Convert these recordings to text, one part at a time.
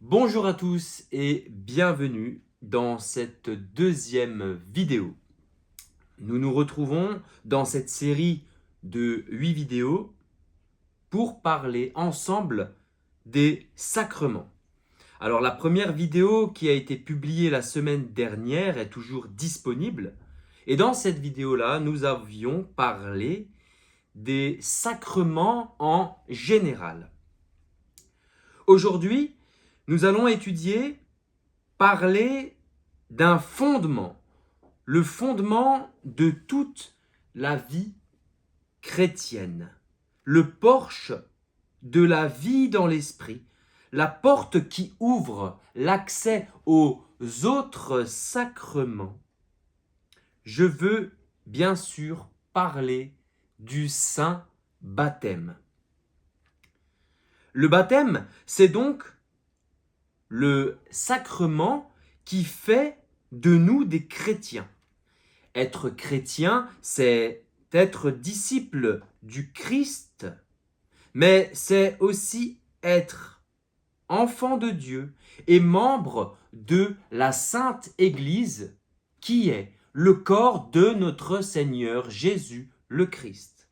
Bonjour à tous et bienvenue dans cette deuxième vidéo. Nous nous retrouvons dans cette série de 8 vidéos pour parler ensemble des sacrements. Alors la première vidéo qui a été publiée la semaine dernière est toujours disponible et dans cette vidéo-là, nous avions parlé des sacrements en général. Aujourd'hui, nous allons parler d'un fondement, le fondement de toute la vie chrétienne, le porche de la vie dans l'esprit, la porte qui ouvre l'accès aux autres sacrements. Je veux bien sûr parler du saint baptême. Le baptême, c'est donc le sacrement qui fait de nous des chrétiens. Être chrétien, c'est être disciple du Christ, mais c'est aussi être enfant de Dieu et membre de la Sainte Église, qui est le corps de notre Seigneur Jésus le Christ.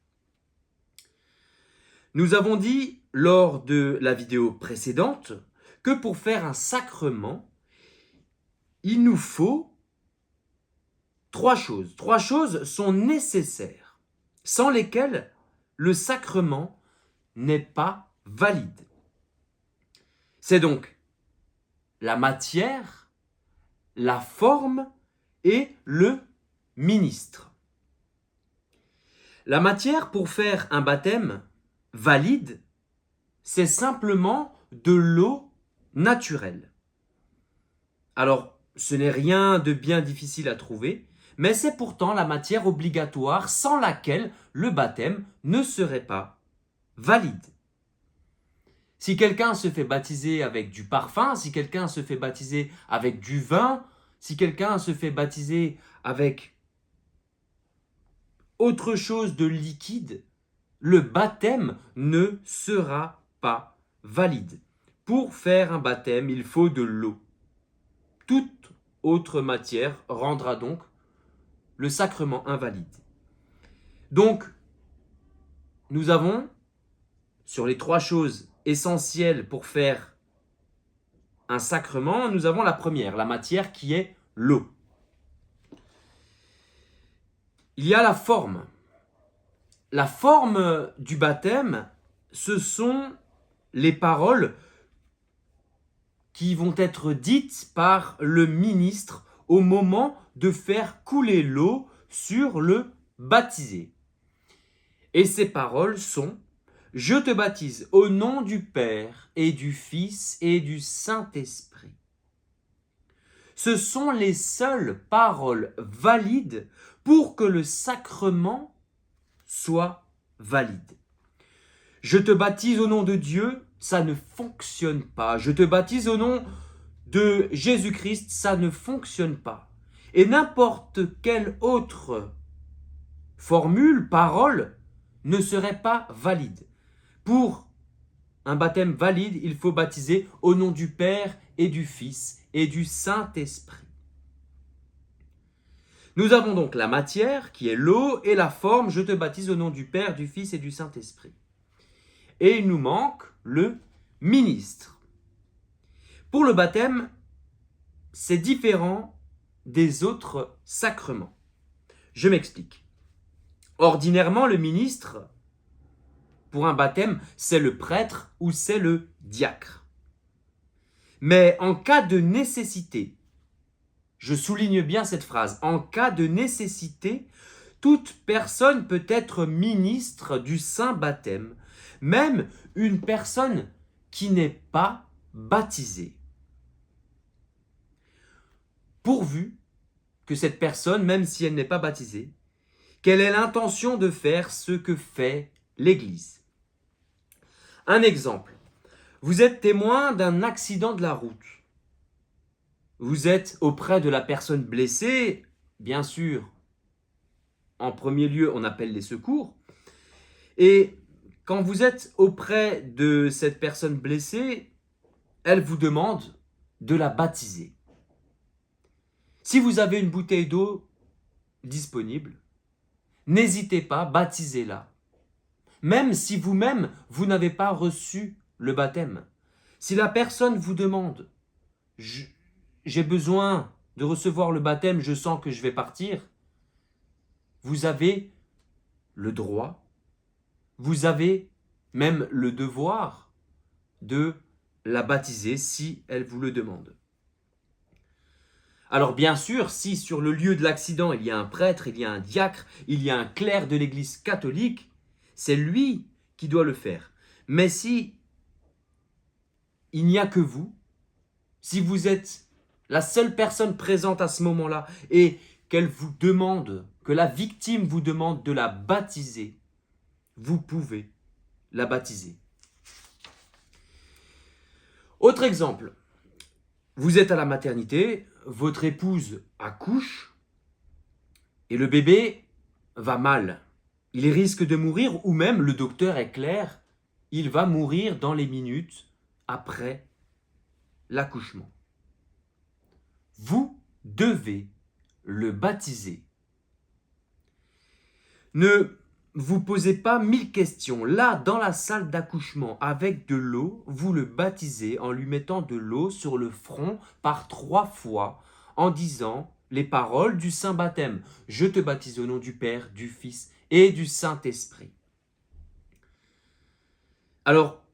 Nous avons dit lors de la vidéo précédente que pour faire un sacrement, il nous faut trois choses. Trois choses sont nécessaires, sans lesquelles le sacrement n'est pas valide. C'est donc la matière, la forme et le ministre. La matière pour faire un baptême valide, c'est simplement de l'eau naturelle. Alors, ce n'est rien de bien difficile à trouver, mais c'est pourtant la matière obligatoire sans laquelle le baptême ne serait pas valide. Si quelqu'un se fait baptiser avec du parfum, si quelqu'un se fait baptiser avec du vin, si quelqu'un se fait baptiser avec autre chose de liquide, le baptême ne sera pas valide. Pour faire un baptême, il faut de l'eau. Toute autre matière rendra donc le sacrement invalide. Donc, nous avons, sur les trois choses essentielles pour faire un sacrement, nous avons la première, la matière qui est l'eau. Il y a la forme. La forme du baptême, ce sont les paroles qui vont être dites par le ministre au moment de faire couler l'eau sur le baptisé. Et ces paroles sont « Je te baptise au nom du Père et du Fils et du Saint-Esprit ». Ce sont les seules paroles valides pour que le sacrement soit valide. Je te baptise au nom de Dieu, ça ne fonctionne pas. Je te baptise au nom de Jésus-Christ, ça ne fonctionne pas. Et n'importe quelle autre formule, parole, ne serait pas valide. Pour un baptême valide, il faut baptiser au nom du Père et du Fils et du Saint-Esprit. Nous avons donc la matière qui est l'eau et la forme, je te baptise au nom du Père, du Fils et du Saint-Esprit. Et il nous manque le ministre. Pour le baptême, c'est différent des autres sacrements. Je m'explique. Ordinairement, le ministre, pour un baptême, c'est le prêtre ou c'est le diacre. Mais en cas de nécessité, je souligne bien cette phrase, en cas de nécessité, toute personne peut être ministre du saint baptême, même une personne qui n'est pas baptisée. Pourvu que cette personne, même si elle n'est pas baptisée, qu'elle ait l'intention de faire ce que fait l'Église. Un exemple, vous êtes témoin d'un accident de la route. Vous êtes auprès de la personne blessée, bien sûr. En premier lieu, on appelle les secours. Et quand vous êtes auprès de cette personne blessée, elle vous demande de la baptiser. Si vous avez une bouteille d'eau disponible, n'hésitez pas, baptisez-la. Même si vous-même, vous n'avez pas reçu le baptême. Si la personne vous demande, j'ai besoin de recevoir le baptême, je sens que je vais partir, vous avez le droit, vous avez même le devoir de la baptiser si elle vous le demande. Alors bien sûr, si sur le lieu de l'accident, il y a un prêtre, il y a un diacre, il y a un clerc de l'Église catholique, c'est lui qui doit le faire. Mais si il n'y a que vous, si vous êtes la seule personne présente à ce moment-là et qu'elle vous demande, que la victime vous demande de la baptiser, vous pouvez la baptiser. Autre exemple, vous êtes à la maternité, votre épouse accouche et le bébé va mal. Il risque de mourir ou même, le docteur est clair, il va mourir dans les minutes après l'accouchement. Vous devez le baptiser. Ne vous posez pas 1000 questions. Là, dans la salle d'accouchement, avec de l'eau, vous le baptisez en lui mettant de l'eau sur le front par 3 fois, en disant les paroles du Saint Baptême. Je te baptise au nom du Père, du Fils et du Saint-Esprit. Alors,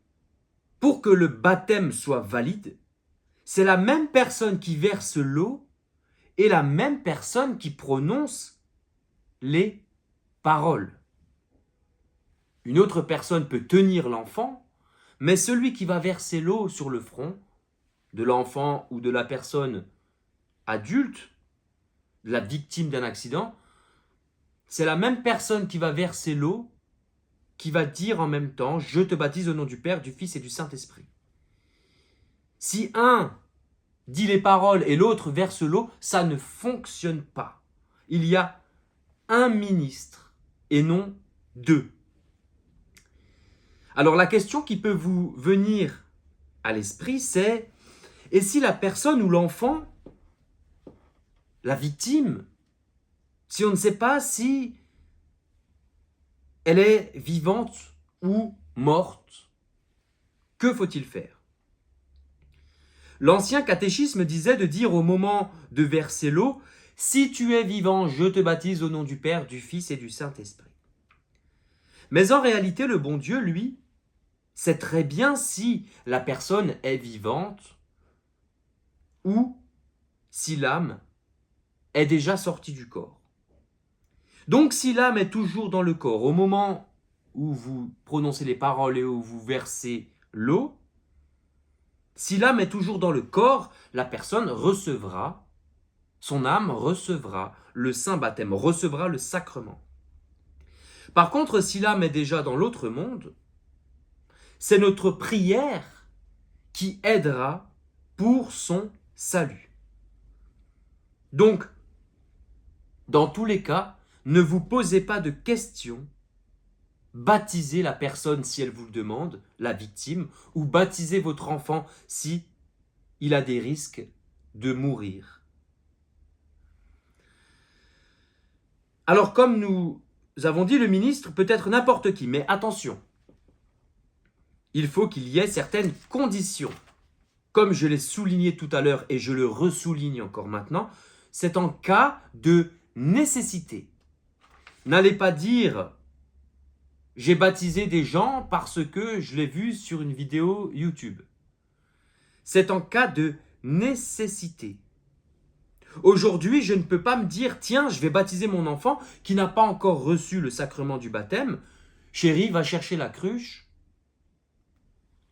pour que le baptême soit valide, c'est la même personne qui verse l'eau et la même personne qui prononce les paroles. Une autre personne peut tenir l'enfant, mais celui qui va verser l'eau sur le front de l'enfant ou de la personne adulte, de la victime d'un accident, c'est la même personne qui va verser l'eau, qui va dire en même temps « Je te baptise au nom du Père, du Fils et du Saint-Esprit ». Si un dit les paroles et l'autre verse l'eau, ça ne fonctionne pas. Il y a un ministre et non 2. Alors la question qui peut vous venir à l'esprit, c'est « Et si la personne ou l'enfant, la victime, si on ne sait pas si elle est vivante ou morte, que faut-il faire ?» L'ancien catéchisme disait de dire au moment de verser l'eau « Si tu es vivant, je te baptise au nom du Père, du Fils et du Saint-Esprit. » Mais en réalité, le bon Dieu, lui, sait très bien si la personne est vivante ou si l'âme est déjà sortie du corps. Donc si l'âme est toujours dans le corps, au moment où vous prononcez les paroles et où vous versez l'eau, si l'âme est toujours dans le corps, la personne recevra, son âme recevra le saint baptême, recevra le sacrement. Par contre, si l'âme est déjà dans l'autre monde, c'est notre prière qui aidera pour son salut. Donc, dans tous les cas, ne vous posez pas de questions. Baptisez la personne si elle vous le demande, la victime, ou baptisez votre enfant si il a des risques de mourir. Alors, comme nous avons dit, le ministre peut être n'importe qui, mais attention, il faut qu'il y ait certaines conditions. Comme je l'ai souligné tout à l'heure et je le ressouligne encore maintenant, c'est en cas de nécessité. N'allez pas dire « j'ai baptisé des gens parce que je l'ai vu sur une vidéo YouTube ». C'est en cas de nécessité. Aujourd'hui, je ne peux pas me dire « tiens, je vais baptiser mon enfant qui n'a pas encore reçu le sacrement du baptême. Chérie, va chercher la cruche.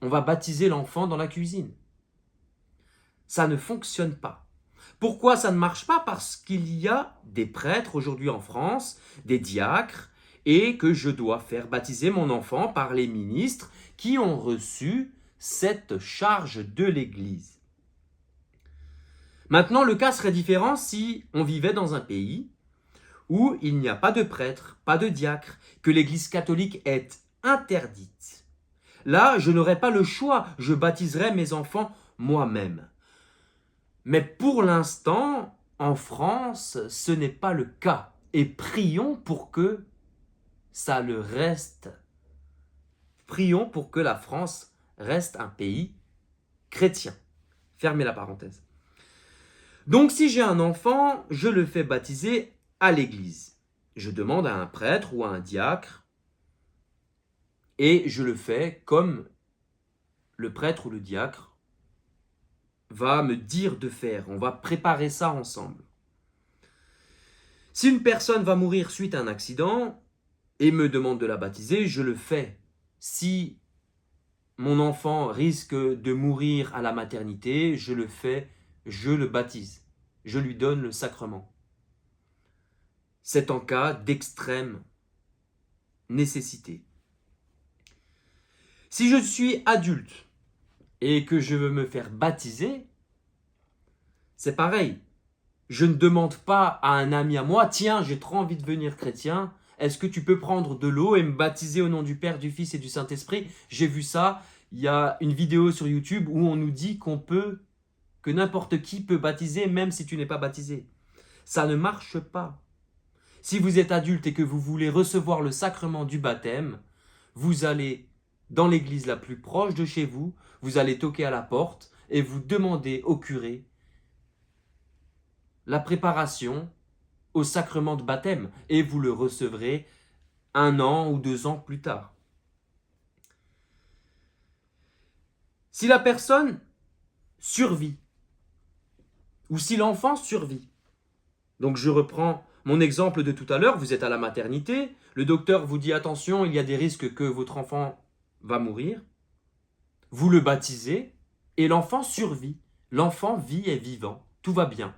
On va baptiser l'enfant dans la cuisine. » Ça ne fonctionne pas. Pourquoi ça ne marche pas? Parce qu'il y a des prêtres aujourd'hui en France, des diacres, et que je dois faire baptiser mon enfant par les ministres qui ont reçu cette charge de l'Église. Maintenant, le cas serait différent si on vivait dans un pays où il n'y a pas de prêtre, pas de diacre, que l'Église catholique est interdite. Là, je n'aurais pas le choix, je baptiserais mes enfants moi-même. Mais pour l'instant, en France, ce n'est pas le cas. Et prions pour que ça le reste. Prions pour que la France reste un pays chrétien. Fermez la parenthèse. Donc si j'ai un enfant, je le fais baptiser à l'église. Je demande à un prêtre ou à un diacre et je le fais comme le prêtre ou le diacre va me dire de faire. On va préparer ça ensemble. Si une personne va mourir suite à un accident et me demande de la baptiser, je le fais. Si mon enfant risque de mourir à la maternité, je le fais, je le baptise. Je lui donne le sacrement. C'est en cas d'extrême nécessité. Si je suis adulte et que je veux me faire baptiser, c'est pareil. Je ne demande pas à un ami à moi, tiens, j'ai trop envie de devenir chrétien, est-ce que tu peux prendre de l'eau et me baptiser au nom du Père, du Fils et du Saint-Esprit? J'ai vu ça, il y a une vidéo sur YouTube où on nous dit que n'importe qui peut baptiser même si tu n'es pas baptisé. Ça ne marche pas. Si vous êtes adulte et que vous voulez recevoir le sacrement du baptême, vous allez dans l'église la plus proche de chez vous, vous allez toquer à la porte et vous demandez au curé la préparation au sacrement de baptême et vous le recevrez 1 an ou 2 ans plus tard. Si la personne survit ou si l'enfant survit, donc je reprends mon exemple de tout à l'heure, vous êtes à la maternité, le docteur vous dit attention, il y a des risques que votre enfant va mourir, vous le baptisez et l'enfant survit, l'enfant vit et est vivant, tout va bien.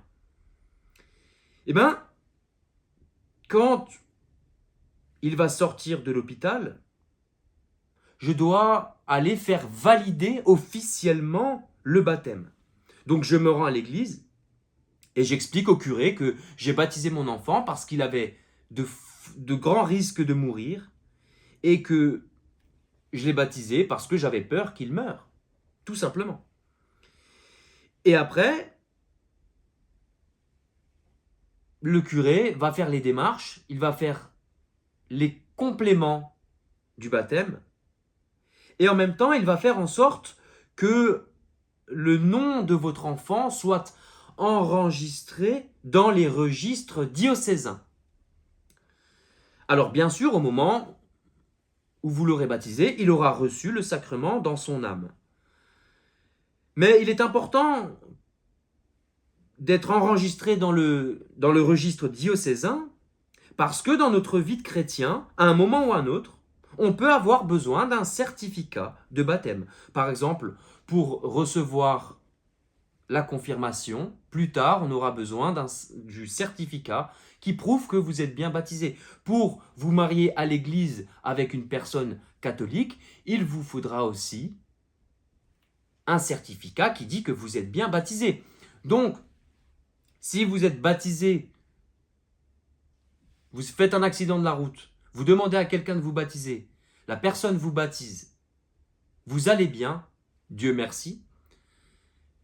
Eh bien, quand il va sortir de l'hôpital, je dois aller faire valider officiellement le baptême. Donc je me rends à l'église et j'explique au curé que j'ai baptisé mon enfant parce qu'il avait de grands risques de mourir et que je l'ai baptisé parce que j'avais peur qu'il meure, tout simplement. Et après, le curé va faire les démarches, il va faire les compléments du baptême et en même temps, il va faire en sorte que le nom de votre enfant soit enregistré dans les registres diocésains. Alors bien sûr, au moment où vous l'aurez baptisé, il aura reçu le sacrement dans son âme. Mais il est important d'être enregistré dans le registre diocésain parce que dans notre vie de chrétien, à un moment ou à un autre, on peut avoir besoin d'un certificat de baptême. Par exemple, pour recevoir la confirmation, plus tard, on aura besoin du certificat qui prouve que vous êtes bien baptisé. Pour vous marier à l'église avec une personne catholique, il vous faudra aussi un certificat qui dit que vous êtes bien baptisé. Donc, si vous êtes baptisé, vous faites un accident de la route, vous demandez à quelqu'un de vous baptiser, la personne vous baptise, vous allez bien, Dieu merci,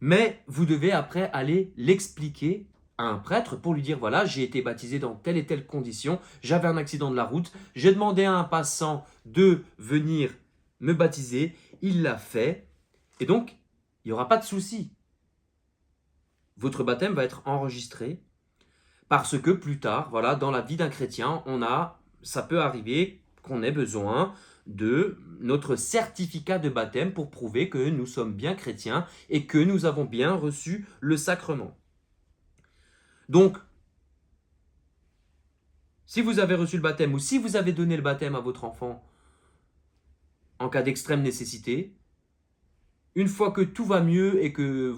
mais vous devez après aller l'expliquer à un prêtre pour lui dire voilà, j'ai été baptisé dans telle et telle condition, j'avais un accident de la route, j'ai demandé à un passant de venir me baptiser, il l'a fait, et donc il n'y aura pas de souci. Votre baptême va être enregistré parce que plus tard, voilà, dans la vie d'un chrétien, ça peut arriver qu'on ait besoin de notre certificat de baptême pour prouver que nous sommes bien chrétiens et que nous avons bien reçu le sacrement. Donc, si vous avez reçu le baptême ou si vous avez donné le baptême à votre enfant en cas d'extrême nécessité, une fois que tout va mieux et que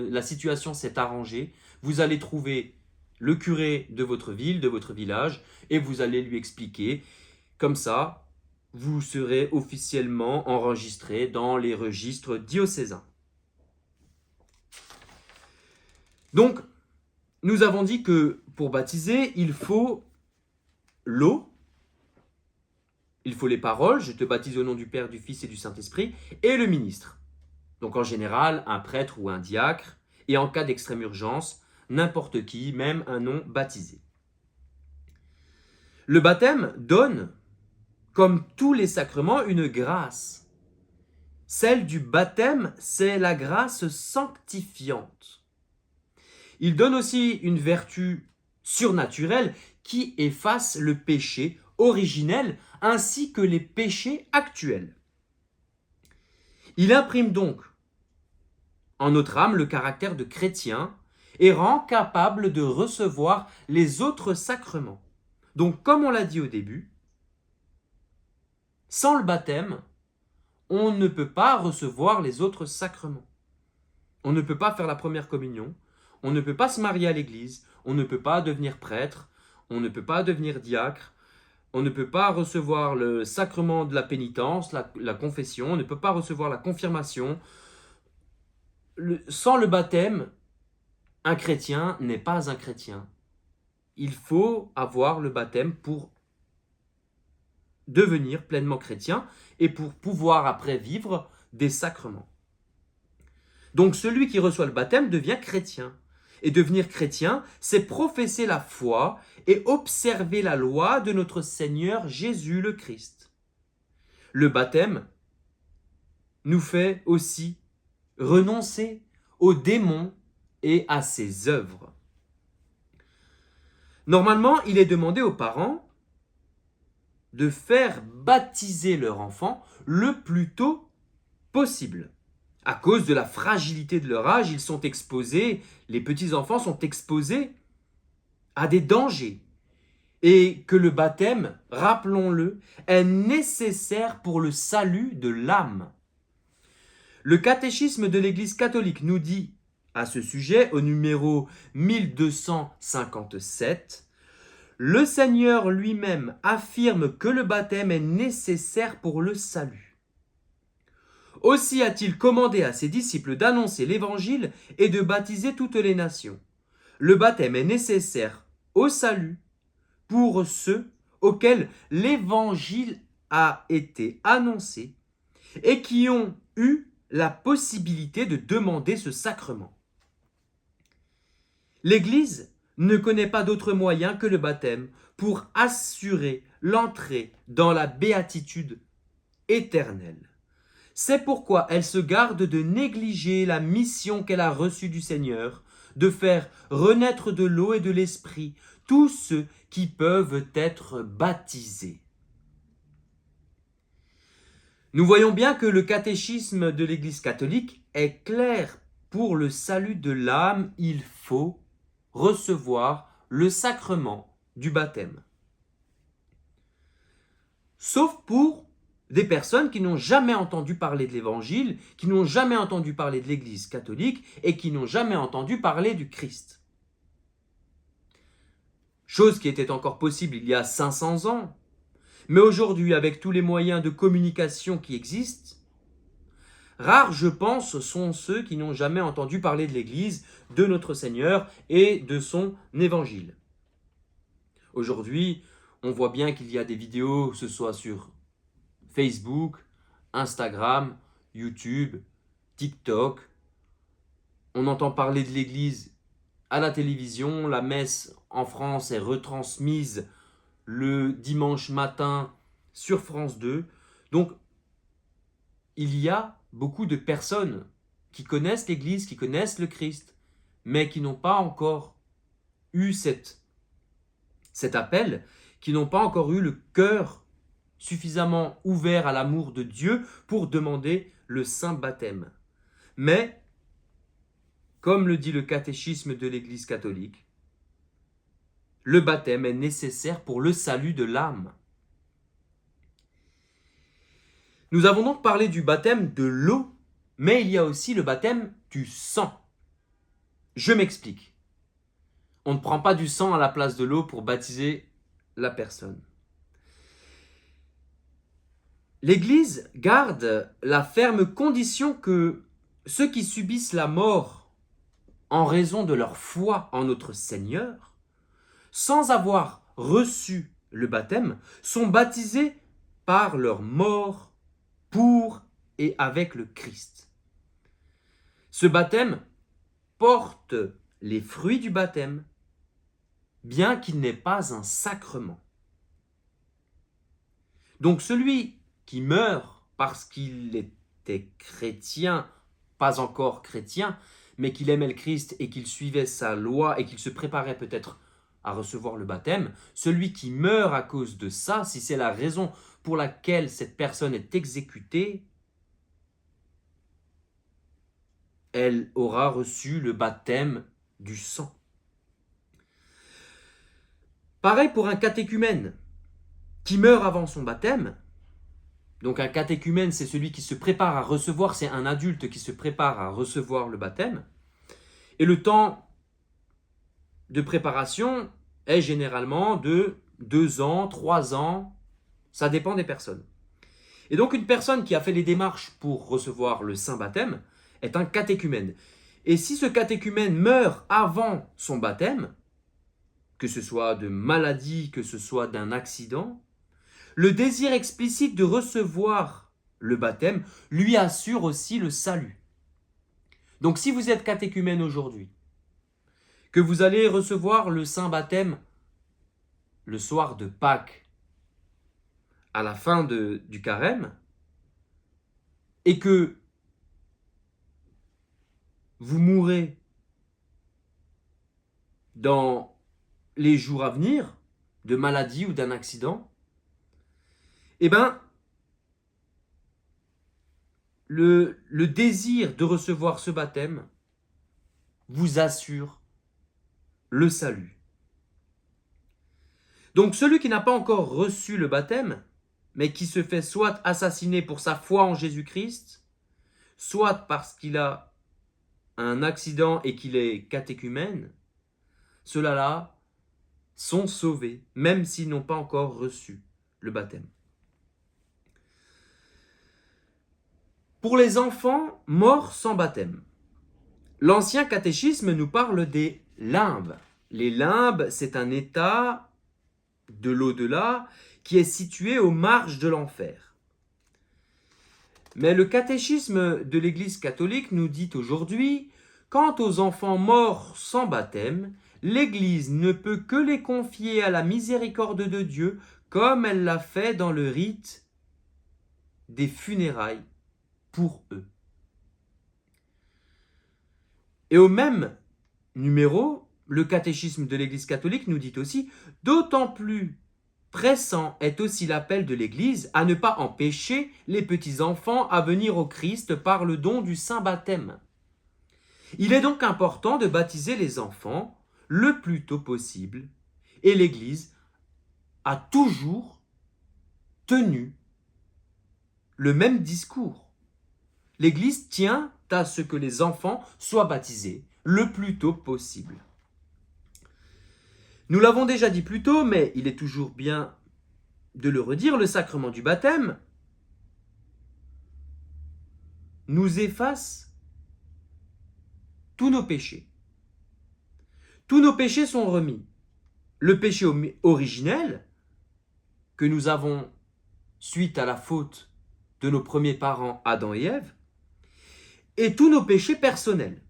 la situation s'est arrangée, vous allez trouver le curé de votre ville, de votre village, et vous allez lui expliquer. Comme ça, vous serez officiellement enregistré dans les registres diocésains. Donc, nous avons dit que pour baptiser, il faut l'eau, il faut les paroles, je te baptise au nom du Père, du Fils et du Saint-Esprit, et le ministre. Donc en général, un prêtre ou un diacre, et en cas d'extrême urgence, n'importe qui, même un non baptisé. Le baptême donne, comme tous les sacrements, une grâce. Celle du baptême, c'est la grâce sanctifiante. Il donne aussi une vertu surnaturelle qui efface le péché originel ainsi que les péchés actuels. Il imprime donc en notre âme le caractère de chrétien et rend capable de recevoir les autres sacrements. Donc, comme on l'a dit au début, sans le baptême, on ne peut pas recevoir les autres sacrements. On ne peut pas faire la première communion, on ne peut pas se marier à l'église, on ne peut pas devenir prêtre, on ne peut pas devenir diacre, on ne peut pas recevoir le sacrement de la pénitence, la confession, on ne peut pas recevoir la confirmation. Sans le baptême, un chrétien n'est pas un chrétien. Il faut avoir le baptême pour devenir pleinement chrétien et pour pouvoir après vivre des sacrements. Donc celui qui reçoit le baptême devient chrétien. Et devenir chrétien, c'est professer la foi et observer la loi de notre Seigneur Jésus le Christ. Le baptême nous fait aussi renoncer aux démons et à ses œuvres. Normalement, il est demandé aux parents de faire baptiser leur enfant le plus tôt possible. À cause de la fragilité de leur âge, ils sont exposés, les petits-enfants sont exposés à des dangers. Et que le baptême, rappelons-le, est nécessaire pour le salut de l'âme. Le catéchisme de l'Église catholique nous dit à ce sujet, au numéro 1257, le Seigneur lui-même affirme que le baptême est nécessaire pour le salut. Aussi a-t-il commandé à ses disciples d'annoncer l'Évangile et de baptiser toutes les nations. Le baptême est nécessaire au salut pour ceux auxquels l'Évangile a été annoncé et qui ont eu la possibilité de demander ce sacrement. L'Église ne connaît pas d'autre moyen que le baptême pour assurer l'entrée dans la béatitude éternelle. C'est pourquoi elle se garde de négliger la mission qu'elle a reçue du Seigneur, de faire renaître de l'eau et de l'esprit tous ceux qui peuvent être baptisés. Nous voyons bien que le catéchisme de l'Église catholique est clair. Pour le salut de l'âme, il faut recevoir le sacrement du baptême. Sauf pour des personnes qui n'ont jamais entendu parler de l'Évangile, qui n'ont jamais entendu parler de l'Église catholique et qui n'ont jamais entendu parler du Christ. Chose qui était encore possible il y a 500 ans. Mais aujourd'hui, avec tous les moyens de communication qui existent, rares, je pense, sont ceux qui n'ont jamais entendu parler de l'Église, de notre Seigneur et de son Évangile. Aujourd'hui, on voit bien qu'il y a des vidéos, que ce soit sur Facebook, Instagram, YouTube, TikTok. On entend parler de l'Église à la télévision. La messe en France est retransmise le dimanche matin sur France 2. Donc, il y a beaucoup de personnes qui connaissent l'Église, qui connaissent le Christ, mais qui n'ont pas encore eu cet appel, qui n'ont pas encore eu le cœur suffisamment ouvert à l'amour de Dieu pour demander le saint baptême. Mais, comme le dit le catéchisme de l'Église catholique, le baptême est nécessaire pour le salut de l'âme. Nous avons donc parlé du baptême de l'eau, mais il y a aussi le baptême du sang. Je m'explique. On ne prend pas du sang à la place de l'eau pour baptiser la personne. L'Église garde la ferme condition que ceux qui subissent la mort en raison de leur foi en notre Seigneur, sans avoir reçu le baptême, sont baptisés par leur mort pour et avec le Christ. Ce baptême porte les fruits du baptême, bien qu'il n'est pas un sacrement. Donc celui qui meurt parce qu'il était chrétien, pas encore chrétien, mais qu'il aimait le Christ et qu'il suivait sa loi et qu'il se préparait peut-être à recevoir le baptême, celui qui meurt à cause de ça, si c'est la raison pour laquelle cette personne est exécutée, elle aura reçu le baptême du sang. Pareil pour un catéchumène qui meurt avant son baptême. Donc un catéchumène, c'est celui qui se prépare à recevoir, c'est un adulte qui se prépare à recevoir le baptême. Et le temps de préparation est généralement de 2 ans, 3 ans, ça dépend des personnes. Et donc une personne qui a fait les démarches pour recevoir le saint baptême est un catéchumène. Et si ce catéchumène meurt avant son baptême, que ce soit de maladie, que ce soit d'un accident, le désir explicite de recevoir le baptême lui assure aussi le salut. Donc si vous êtes catéchumène aujourd'hui, que vous allez recevoir le saint baptême le soir de Pâques, à la fin du carême, et que vous mourrez dans les jours à venir, de maladie ou d'un accident, eh bien, le désir de recevoir ce baptême vous assure le salut. Donc celui qui n'a pas encore reçu le baptême, mais qui se fait soit assassiner pour sa foi en Jésus-Christ, soit parce qu'il a un accident et qu'il est catéchumène, ceux-là sont sauvés, même s'ils n'ont pas encore reçu le baptême. Pour les enfants morts sans baptême, l'Ancien Catéchisme nous parle des limbes. Les limbes, c'est un état de l'au-delà qui est situé aux marges de l'enfer. Mais le catéchisme de l'Église catholique nous dit aujourd'hui, quant aux enfants morts sans baptême, l'Église ne peut que les confier à la miséricorde de Dieu, comme elle l'a fait dans le rite des funérailles pour eux. Et au même numéro, le catéchisme de l'Église catholique nous dit aussi, d'autant plus pressant est aussi l'appel de l'Église à ne pas empêcher les petits-enfants à venir au Christ par le don du saint baptême. Il est donc important de baptiser les enfants le plus tôt possible, et l'Église a toujours tenu le même discours. L'Église tient à ce que les enfants soient baptisés le plus tôt possible. Nous l'avons déjà dit plus tôt, mais il est toujours bien de le redire, le sacrement du baptême nous efface tous nos péchés. Tous nos péchés sont remis. Le péché originel que nous avons suite à la faute de nos premiers parents Adam et Ève, et tous nos péchés personnels.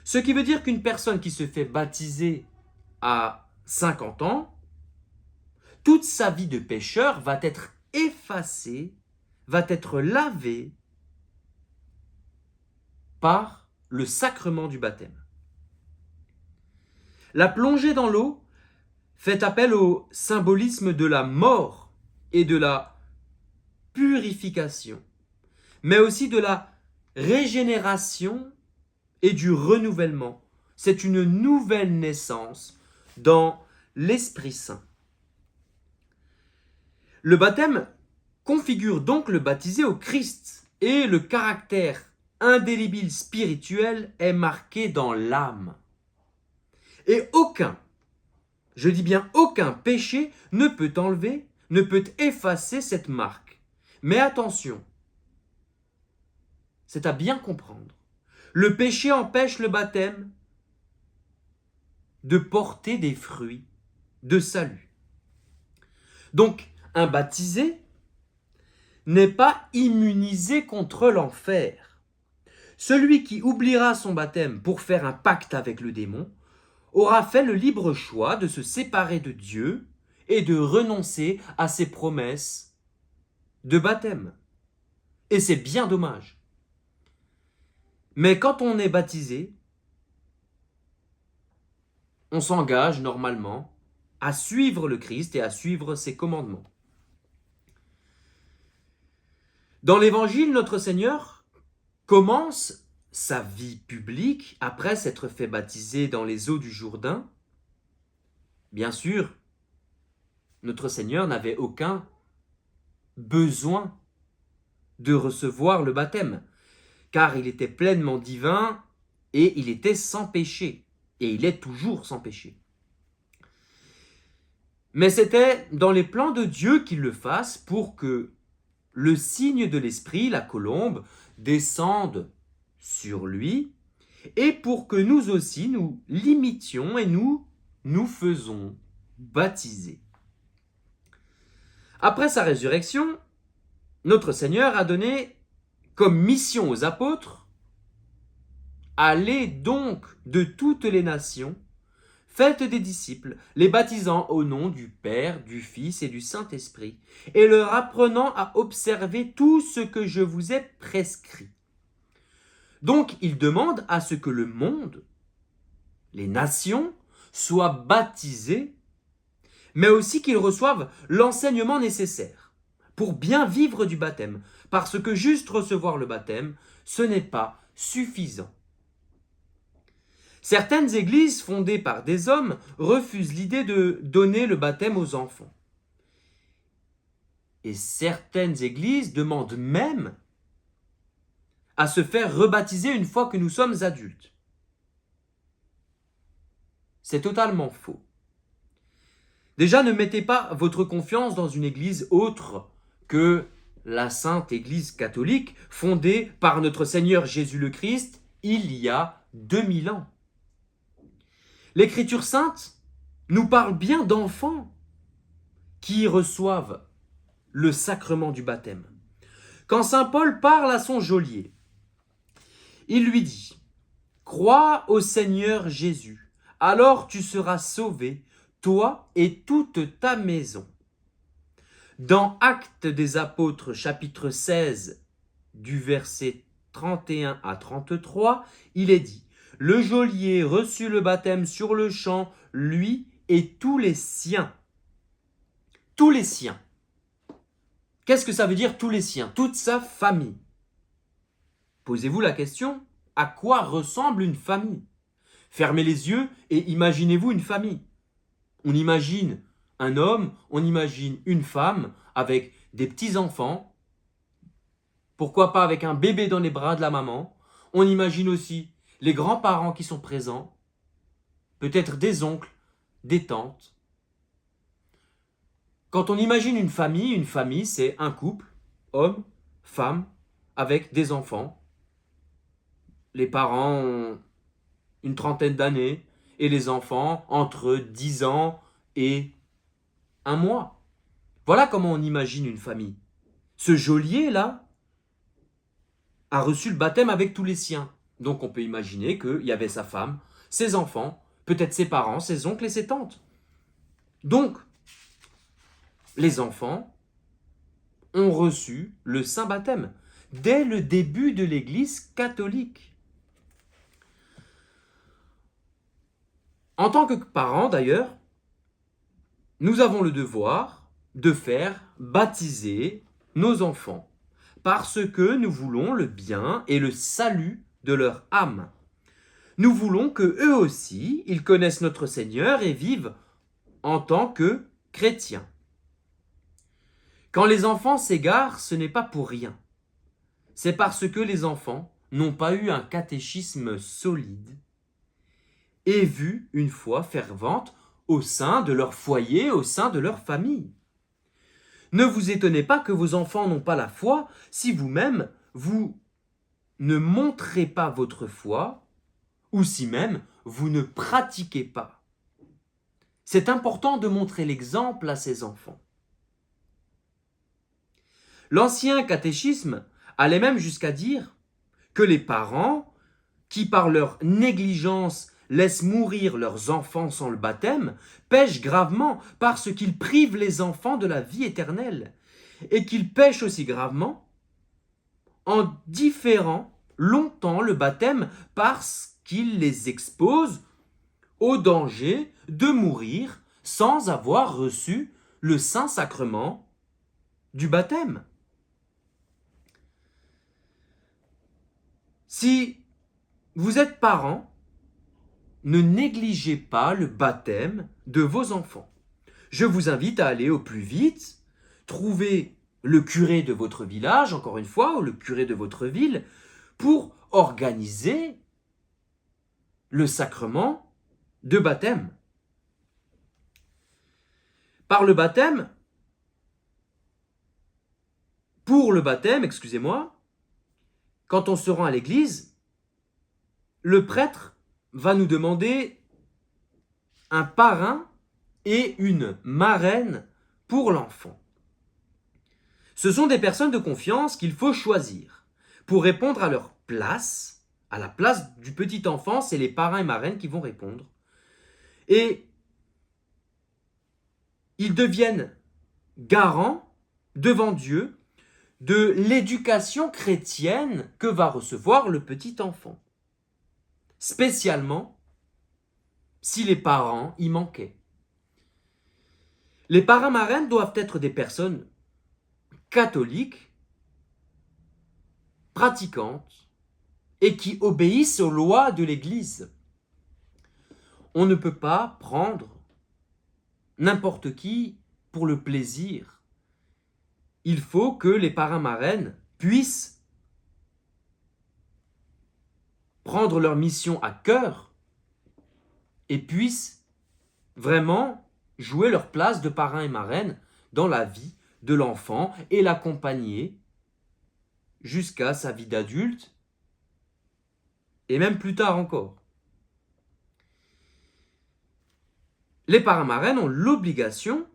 Ce qui veut dire qu'une personne qui se fait baptiser à 50 ans, toute sa vie de pécheur va être effacée, va être lavée par le sacrement du baptême. La plongée dans l'eau fait appel au symbolisme de la mort et de la purification, mais aussi de la régénération et du renouvellement. C'est une nouvelle naissance dans l'Esprit Saint. Le baptême configure donc le baptisé au Christ et le caractère indélébile spirituel est marqué dans l'âme. Et aucun, je dis bien aucun péché ne peut enlever, ne peut effacer cette marque. Mais attention, c'est à bien comprendre. Le péché empêche le baptême de porter des fruits de salut. Donc, un baptisé n'est pas immunisé contre l'enfer. Celui qui oubliera son baptême pour faire un pacte avec le démon aura fait le libre choix de se séparer de Dieu et de renoncer à ses promesses de baptême. Et c'est bien dommage. Mais quand on est baptisé, on s'engage normalement à suivre le Christ et à suivre ses commandements. Dans l'Évangile, notre Seigneur commence sa vie publique après s'être fait baptiser dans les eaux du Jourdain. Bien sûr, notre Seigneur n'avait aucun besoin de recevoir le baptême, car il était pleinement divin et il était sans péché, et il est toujours sans péché. Mais c'était dans les plans de Dieu qu'il le fasse pour que le signe de l'Esprit, la colombe, descende sur lui, et pour que nous aussi nous l'imitions et nous faisons baptiser. Après sa résurrection, notre Seigneur a donné comme mission aux apôtres: allez donc de toutes les nations, faites des disciples, les baptisant au nom du Père, du Fils et du Saint-Esprit, et leur apprenant à observer tout ce que je vous ai prescrit. Donc, il demande à ce que le monde, les nations, soient baptisés, mais aussi qu'ils reçoivent l'enseignement nécessaire pour bien vivre du baptême, parce que juste recevoir le baptême, ce n'est pas suffisant. Certaines églises fondées par des hommes refusent l'idée de donner le baptême aux enfants. Et certaines églises demandent même à se faire rebaptiser une fois que nous sommes adultes. C'est totalement faux. Déjà, ne mettez pas votre confiance dans une église autre que la Sainte Église catholique, fondée par notre Seigneur Jésus le Christ il y a 2000 ans. L'Écriture sainte nous parle bien d'enfants qui reçoivent le sacrement du baptême. Quand saint Paul parle à son geôlier, il lui dit: « Crois au Seigneur Jésus, alors tu seras sauvé, toi et toute ta maison. » Dans Actes des Apôtres, chapitre 16, du verset 31 à 33, il est dit: « Le geôlier reçut le baptême sur le champ, lui et tous les siens. » Tous les siens. Qu'est-ce que ça veut dire tous les siens? Toute sa famille. Posez-vous la question, à quoi ressemble une famille? Fermez les yeux et imaginez-vous une famille. On imagine un homme, on imagine une femme avec des petits-enfants, pourquoi pas avec un bébé dans les bras de la maman. On imagine aussi les grands-parents qui sont présents, peut-être des oncles, des tantes. Quand on imagine une famille, c'est un couple, homme, femme, avec des enfants. Les parents ont une trentaine d'années et les enfants entre 10 ans et 1 mois. Voilà comment on imagine une famille. Ce geôlier-là a reçu le baptême avec tous les siens. Donc on peut imaginer qu'il y avait sa femme, ses enfants, peut-être ses parents, ses oncles et ses tantes. Donc, les enfants ont reçu le saint baptême dès le début de l'Église catholique. En tant que parents, d'ailleurs, nous avons le devoir de faire baptiser nos enfants parce que nous voulons le bien et le salut de leur âme. Nous voulons que eux aussi, ils connaissent notre Seigneur et vivent en tant que chrétiens. Quand les enfants s'égarent, ce n'est pas pour rien. C'est parce que les enfants n'ont pas eu un catéchisme solide et vu une foi fervente au sein de leur foyer, au sein de leur famille. Ne vous étonnez pas que vos enfants n'ont pas la foi si vous-même, vous ne montrez pas votre foi ou si même vous ne pratiquez pas. C'est important de montrer l'exemple à ses enfants. L'ancien catéchisme allait même jusqu'à dire que les parents, qui par leur négligence laissent mourir leurs enfants sans le baptême, pêchent gravement parce qu'ils privent les enfants de la vie éternelle, et qu'ils pêchent aussi gravement en différant longtemps le baptême parce qu'ils les exposent au danger de mourir sans avoir reçu le saint sacrement du baptême. Si vous êtes parent, ne négligez pas le baptême de vos enfants. Je vous invite à aller au plus vite, trouver le curé de votre village, encore une fois, ou le curé de votre ville, pour organiser le sacrement de baptême. Par le baptême, pour le baptême, excusez-moi, quand on se rend à l'église, le prêtre va nous demander un parrain et une marraine pour l'enfant. Ce sont des personnes de confiance qu'il faut choisir pour répondre à leur place, à la place du petit enfant, c'est les parrains et marraines qui vont répondre. Et ils deviennent garants devant Dieu de l'éducation chrétienne que va recevoir le petit enfant. Spécialement si les parents y manquaient. Les parrains marraines doivent être des personnes catholiques, pratiquantes et qui obéissent aux lois de l'Église. On ne peut pas prendre n'importe qui pour le plaisir. Il faut que les parrains marraines puissent prendre leur mission à cœur et puissent vraiment jouer leur place de parrain et marraine dans la vie de l'enfant et l'accompagner jusqu'à sa vie d'adulte et même plus tard encore. Les parrains marraines ont l'obligation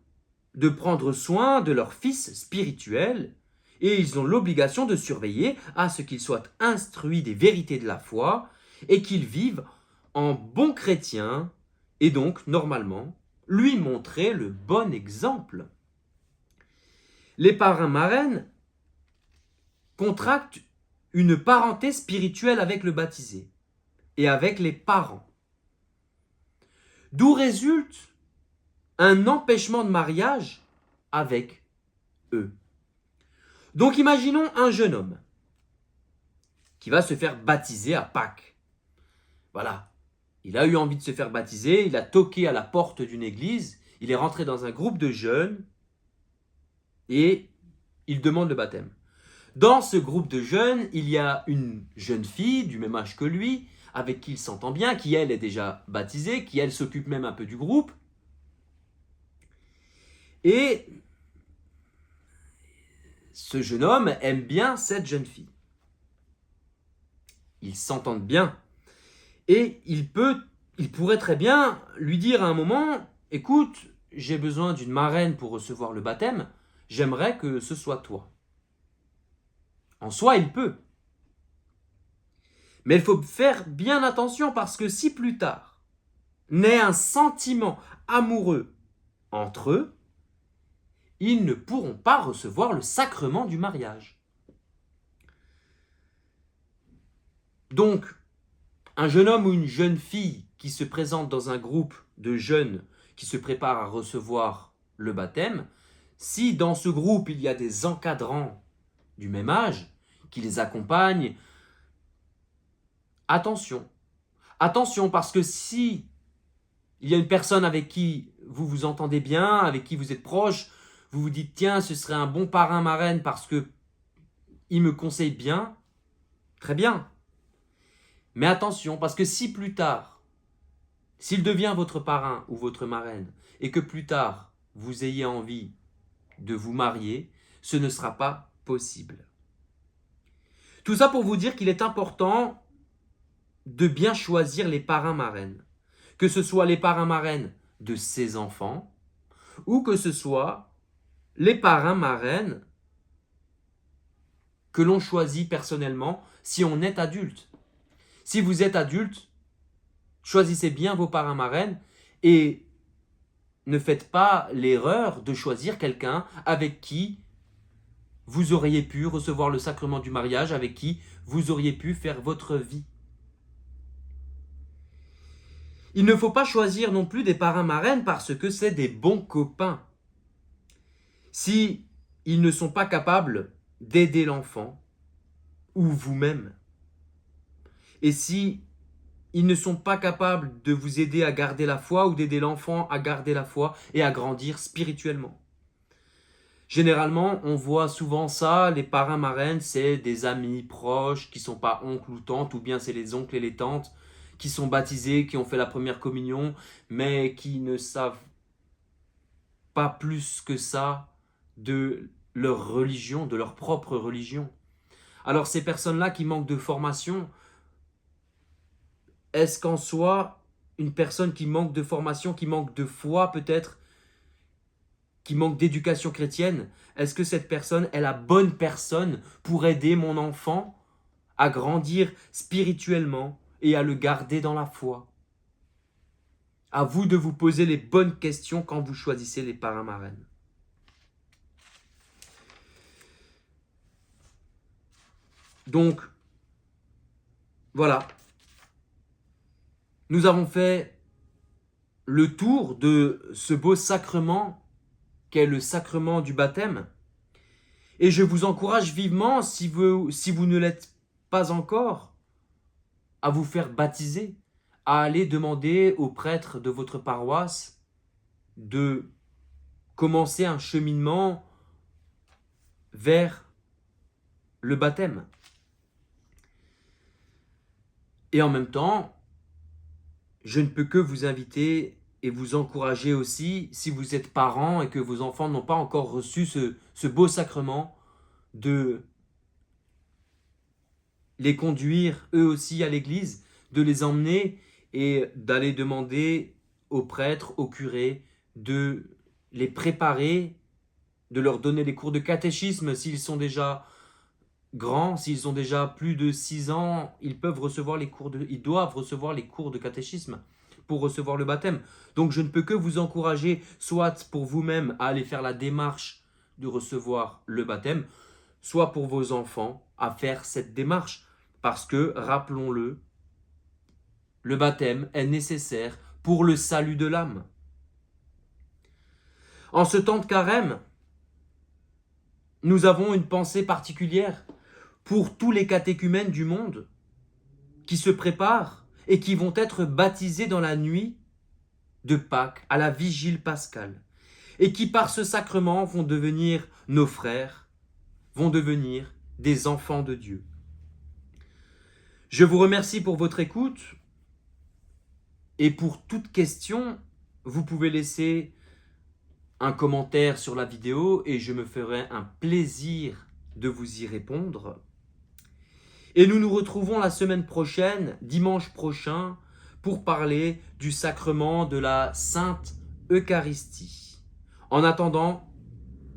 de prendre soin de leur fils spirituel et ils ont l'obligation de surveiller à ce qu'il soit instruit des vérités de la foi et qu'il vive en bon chrétien et donc, normalement, lui montrer le bon exemple. Les parrains marraines contractent une parenté spirituelle avec le baptisé et avec les parents. D'où résulte un empêchement de mariage avec eux. Donc imaginons un jeune homme qui va se faire baptiser à Pâques. Voilà, il a eu envie de se faire baptiser, il a toqué à la porte d'une église, il est rentré dans un groupe de jeunes et il demande le baptême. Dans ce groupe de jeunes, il y a une jeune fille du même âge que lui, avec qui il s'entend bien, qui elle est déjà baptisée, qui elle s'occupe même un peu du groupe. Et ce jeune homme aime bien cette jeune fille. Ils s'entendent bien. Et il pourrait très bien lui dire à un moment, écoute, j'ai besoin d'une marraine pour recevoir le baptême, j'aimerais que ce soit toi. En soi, il peut. Mais il faut faire bien attention parce que si plus tard naît un sentiment amoureux entre eux, ils ne pourront pas recevoir le sacrement du mariage. Donc, un jeune homme ou une jeune fille qui se présente dans un groupe de jeunes qui se préparent à recevoir le baptême, si dans ce groupe il y a des encadrants du même âge qui les accompagnent, attention. Attention parce que si il y a une personne avec qui vous vous entendez bien, avec qui vous êtes proche, vous vous dites tiens ce serait un bon parrain marraine parce que il me conseille bien, très bien. Mais attention parce que si plus tard, s'il devient votre parrain ou votre marraine et que plus tard vous ayez envie de vous marier, ce ne sera pas possible. Tout ça pour vous dire qu'il est important de bien choisir les parrains marraines. Que ce soit les parrains marraines de ses enfants ou que ce soit les parrains marraines que l'on choisit personnellement si on est adulte. Si vous êtes adulte, choisissez bien vos parrains marraines et ne faites pas l'erreur de choisir quelqu'un avec qui vous auriez pu recevoir le sacrement du mariage, avec qui vous auriez pu faire votre vie. Il ne faut pas choisir non plus des parrains marraines parce que c'est des bons copains. Si ils ne sont pas capables d'aider l'enfant ou vous-même, et si ils ne sont pas capables de vous aider à garder la foi ou d'aider l'enfant à garder la foi et à grandir spirituellement. Généralement, on voit souvent ça, les parrains marraines, c'est des amis proches qui ne sont pas oncles ou tantes, ou bien c'est les oncles et les tantes qui sont baptisés, qui ont fait la première communion, mais qui ne savent pas plus que ça de leur religion, de leur propre religion. Alors ces personnes-là qui manquent de formation, est-ce qu'en soi, une personne qui manque de formation, qui manque de foi peut-être, qui manque d'éducation chrétienne, est-ce que cette personne est la bonne personne pour aider mon enfant à grandir spirituellement et à le garder dans la foi? À vous de vous poser les bonnes questions quand vous choisissez les parrains marraines. Donc, voilà. Nous avons fait le tour de ce beau sacrement qu'est le sacrement du baptême. Et je vous encourage vivement, si vous ne l'êtes pas encore, à vous faire baptiser, à aller demander au prêtre de votre paroisse de commencer un cheminement vers le baptême. Et en même temps, je ne peux que vous inviter et vous encourager aussi, si vous êtes parents et que vos enfants n'ont pas encore reçu ce beau sacrement, de les conduire eux aussi à l'église, de les emmener et d'aller demander aux prêtres, aux curés, de les préparer, de leur donner des cours de catéchisme s'ils sont déjà grands, s'ils ont déjà plus de 6 ans, ils doivent recevoir les cours de catéchisme pour recevoir le baptême. Donc je ne peux que vous encourager, soit pour vous-même à aller faire la démarche de recevoir le baptême, soit pour vos enfants à faire cette démarche. Parce que, rappelons-le, le baptême est nécessaire pour le salut de l'âme. En ce temps de carême, nous avons une pensée particulière pour tous les catéchumènes du monde qui se préparent et qui vont être baptisés dans la nuit de Pâques, à la vigile pascale, et qui par ce sacrement vont devenir nos frères, vont devenir des enfants de Dieu. Je vous remercie pour votre écoute, et pour toute question, vous pouvez laisser un commentaire sur la vidéo et je me ferai un plaisir de vous y répondre. Et nous nous retrouvons la semaine prochaine, dimanche prochain, pour parler du sacrement de la Sainte Eucharistie. En attendant,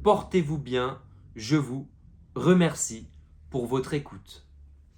portez-vous bien, je vous remercie pour votre écoute.